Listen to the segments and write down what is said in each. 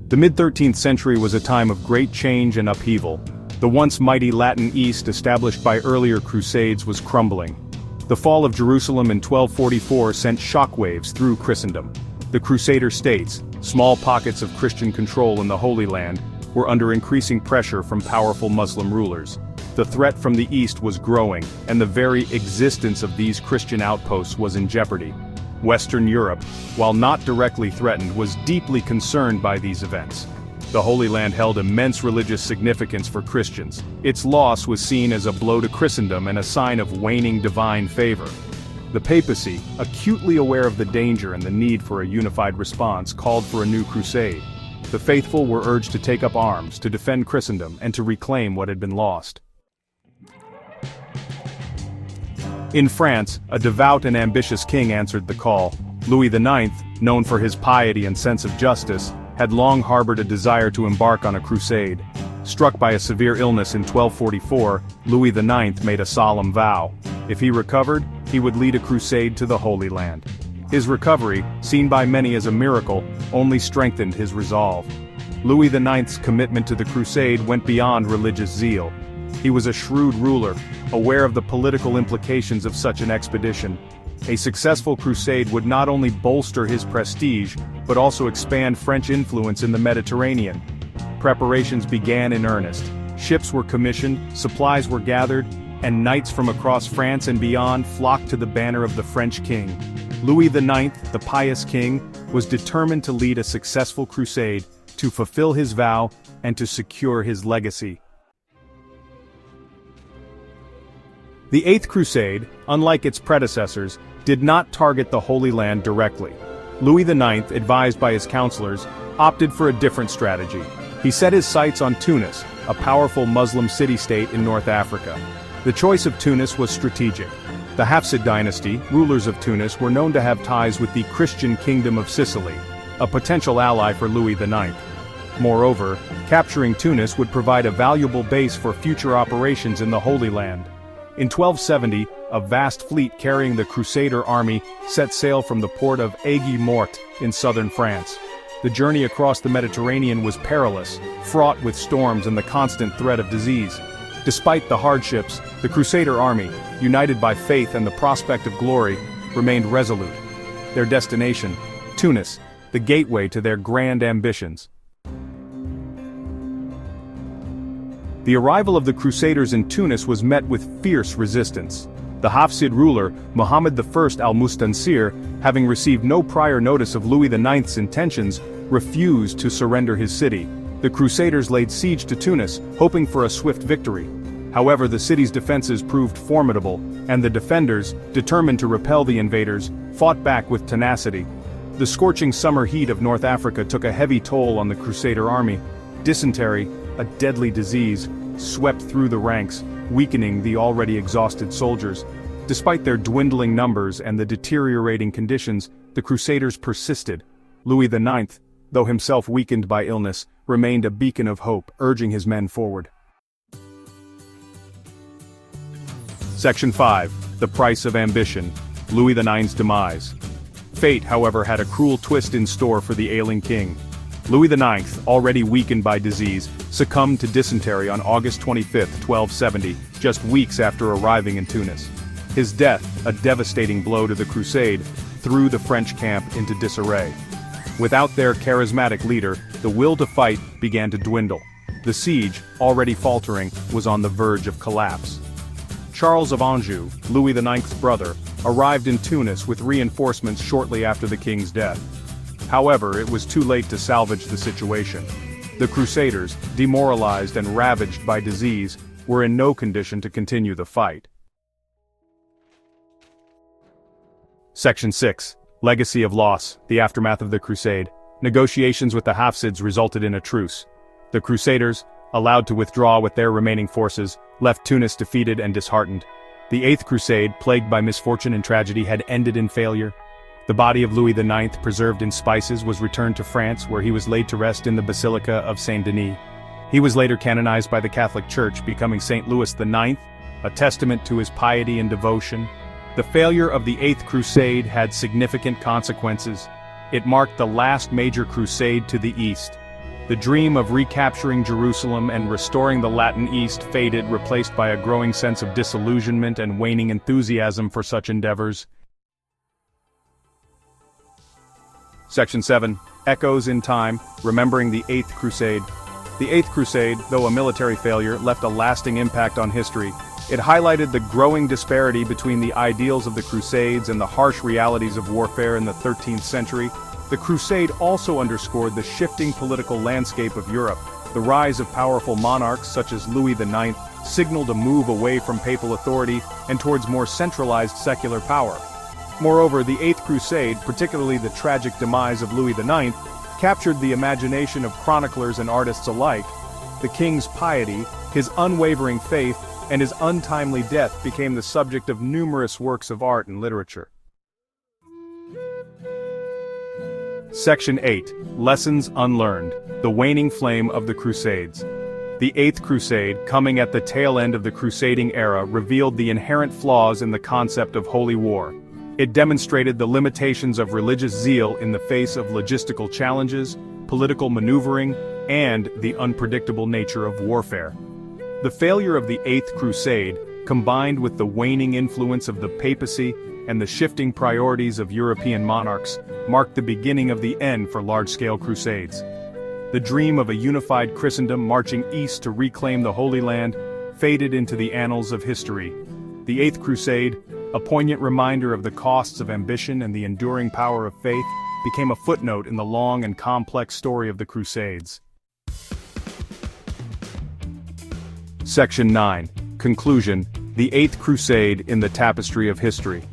The mid-13th century was a time of great change and upheaval. The once mighty Latin East established by earlier Crusades was crumbling. The fall of Jerusalem in 1244 sent shockwaves through Christendom. The Crusader states, small pockets of Christian control in the Holy Land, were under increasing pressure from powerful Muslim rulers. The threat from the East was growing, and the very existence of these Christian outposts was in jeopardy. Western Europe, while not directly threatened, was deeply concerned by these events. The Holy Land held immense religious significance for Christians. Its loss was seen as a blow to Christendom and a sign of waning divine favor. The papacy, acutely aware of the danger and the need for a unified response, called for a new crusade. The faithful were urged to take up arms, to defend Christendom, and to reclaim what had been lost. In France, a devout and ambitious king answered the call. Louis IX, known for his piety and sense of justice, had long harbored a desire to embark on a crusade. Struck by a severe illness in 1244, Louis IX made a solemn vow. If he recovered, he would lead a crusade to the Holy Land. His recovery, seen by many as a miracle, only strengthened his resolve. Louis IX's commitment to the crusade went beyond religious zeal. He was a shrewd ruler, aware of the political implications of such an expedition. A successful crusade would not only bolster his prestige, but also expand French influence in the Mediterranean. Preparations began in earnest. Ships were commissioned, supplies were gathered, and knights from across France and beyond flocked to the banner of the French king. Louis IX, the pious king, was determined to lead a successful crusade, to fulfill his vow, and to secure his legacy. The Eighth Crusade, unlike its predecessors, did not target the Holy Land directly. Louis IX, advised by his counselors, opted for a different strategy. He set his sights on Tunis, a powerful Muslim city-state in North Africa. The choice of Tunis was strategic. The Hafsid dynasty, rulers of Tunis, were known to have ties with the Christian Kingdom of Sicily, a potential ally for Louis IX. Moreover, capturing Tunis would provide a valuable base for future operations in the Holy Land. In 1270, a vast fleet carrying the Crusader army set sail from the port of Aigues-Mortes in southern France. The journey across the Mediterranean was perilous, fraught with storms and the constant threat of disease. Despite the hardships, the Crusader army, united by faith and the prospect of glory, remained resolute. Their destination, Tunis, the gateway to their grand ambitions. The arrival of the Crusaders in Tunis was met with fierce resistance. The Hafsid ruler, Muhammad I al-Mustansir, having received no prior notice of Louis IX's intentions, refused to surrender his city. The Crusaders laid siege to Tunis, hoping for a swift victory. However, the city's defenses proved formidable, and the defenders, determined to repel the invaders, fought back with tenacity. The scorching summer heat of North Africa took a heavy toll on the Crusader army. Dysentery, a deadly disease, swept through the ranks, weakening the already exhausted soldiers. Despite their dwindling numbers and the deteriorating conditions, the Crusaders persisted. Louis IX, though himself weakened by illness, remained a beacon of hope, urging his men forward. Section 5. The Price of Ambition. Louis IX's demise. Fate, however, had a cruel twist in store for the ailing king. Louis IX, already weakened by disease, succumbed to dysentery on August 25, 1270, just weeks after arriving in Tunis. His death, a devastating blow to the crusade, threw the French camp into disarray. Without their charismatic leader, the will to fight began to dwindle. The siege, already faltering, was on the verge of collapse. Charles of Anjou, Louis IX's brother, arrived in Tunis with reinforcements shortly after the king's death. However, it was too late to salvage the situation. The Crusaders, demoralized and ravaged by disease, were in no condition to continue the fight. Section 6. Legacy of Loss, the Aftermath of the Crusade. Negotiations with the Hafsids resulted in a truce. The Crusaders, allowed to withdraw with their remaining forces, left Tunis defeated and disheartened. The Eighth Crusade, plagued by misfortune and tragedy, had ended in failure. The body of Louis IX, preserved in spices, was returned to France, where he was laid to rest in the Basilica of Saint-Denis. He was later canonized by the Catholic Church, becoming St. Louis IX, a testament to his piety and devotion. The failure of the Eighth Crusade had significant consequences. It marked the last major crusade to the East. The dream of recapturing Jerusalem and restoring the Latin East faded, replaced by a growing sense of disillusionment and waning enthusiasm for such endeavors. Section 7. Echoes in Time, Remembering the Eighth Crusade. The Eighth Crusade, though a military failure, left a lasting impact on history. It highlighted the growing disparity between the ideals of the Crusades and the harsh realities of warfare in the 13th century. The Crusade also underscored the shifting political landscape of Europe. The rise of powerful monarchs such as Louis IX signaled a move away from papal authority and towards more centralized secular power. Moreover, the Eighth Crusade, particularly the tragic demise of Louis IX, captured the imagination of chroniclers and artists alike. The king's piety, his unwavering faith, and his untimely death became the subject of numerous works of art and literature. Section 8. Lessons Unlearned. The Waning Flame of the Crusades. The Eighth Crusade, coming at the tail end of the Crusading era, revealed the inherent flaws in the concept of holy war. It demonstrated the limitations of religious zeal in the face of logistical challenges, political maneuvering, and the unpredictable nature of warfare. The failure of the Eighth Crusade, combined with the waning influence of the papacy and the shifting priorities of European monarchs, marked the beginning of the end for large-scale crusades. The dream of a unified Christendom marching east to reclaim the Holy Land faded into the annals of history. The Eighth Crusade, a poignant reminder of the costs of ambition and the enduring power of faith, became a footnote in the long and complex story of the Crusades. Section 9. Conclusion. The Eighth Crusade in the Tapestry of History.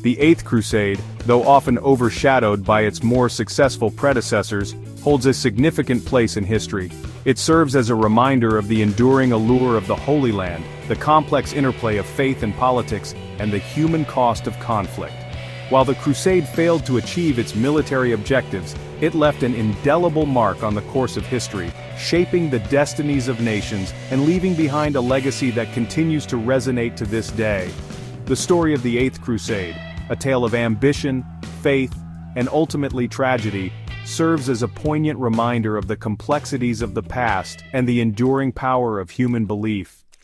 The Eighth Crusade, though often overshadowed by its more successful predecessors, holds a significant place in history. It serves as a reminder of the enduring allure of the Holy Land, the complex interplay of faith and politics, and the human cost of conflict. While the Crusade failed to achieve its military objectives, it left an indelible mark on the course of history, shaping the destinies of nations and leaving behind a legacy that continues to resonate to this day. The story of the Eighth Crusade, a tale of ambition, faith, and ultimately tragedy, serves as a poignant reminder of the complexities of the past and the enduring power of human belief.